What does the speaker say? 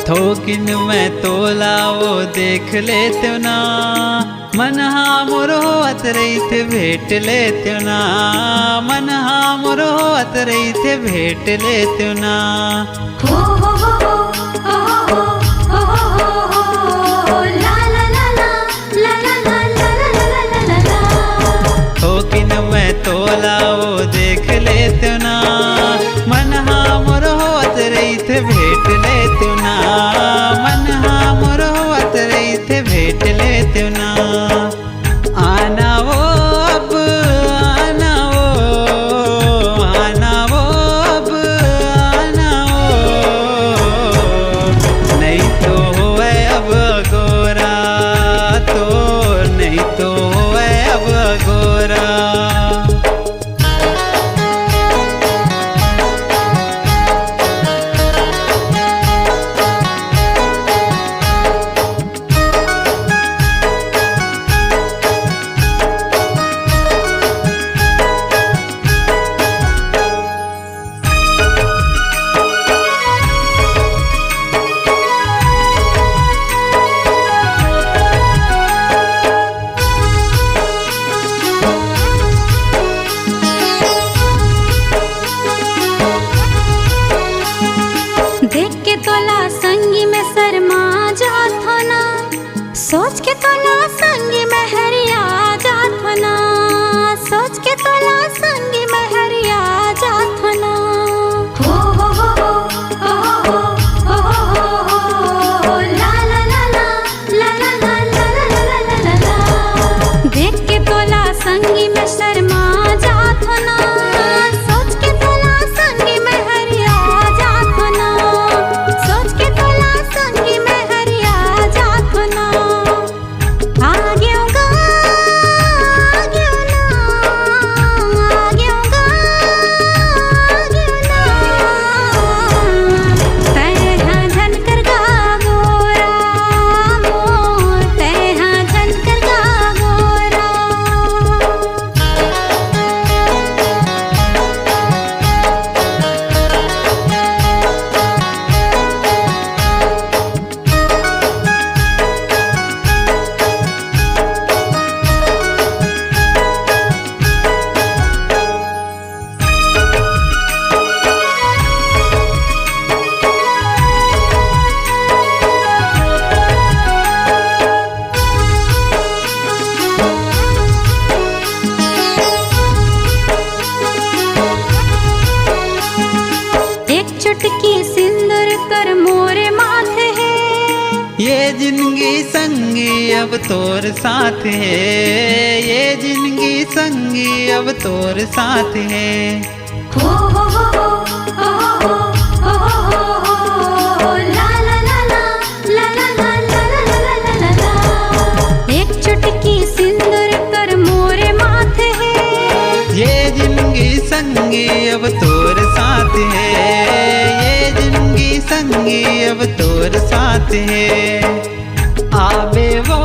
थोकिन में तोला वो देख लेते ना, मन मोरो अतरई थे भेट लेते ना, मन मोरो अतरई थे भेट लेते ना। थोकिन में तोला वो देख लेते ना, मन मोरो अतरई थे भेट लेते ना, मन मोरो अतरई थे भेट लेते ना। आना वो अब आना वो, आना वो अब आना वो, नहीं तो होए अब गोरा तो, नहीं तो होए अब गोरा। देख के तोला संगी में शर्मा जात हो ना, सोच के तोला संगी में हरिया जात हो ना, सोच के तोला संगी में हरिया जात हो ना। ला ला ला ला ला ला ला ला ला ला ला। देख के तोला संगी में शर्मा जात हो ना, सोच के तोला संगी में हरिया जात हो ना, सोच के तोला संगी में हरिया जात हो ना। आगे होगा आगे ना, आगे होगा आगे ना, तैहा झनकर गा गोरा मोर, तैहा झनकर गा गोरा। एक चुटकी सिंदूर कर मोरे माथे है, ये जिंदगी संगी अब तोर साथ है, ये जिंदगी संगी अब तोर साथ है। हो हो हो हो हो हो हो, ला ला ला ला ला ला ला ला ला ला ला। एक चुटकी सिंदूर कर मोरे माथे है, ये जिंदगी संगी अब तोर साथ है, ये जिंदगी संगी अब तोर साथ है। आवे वो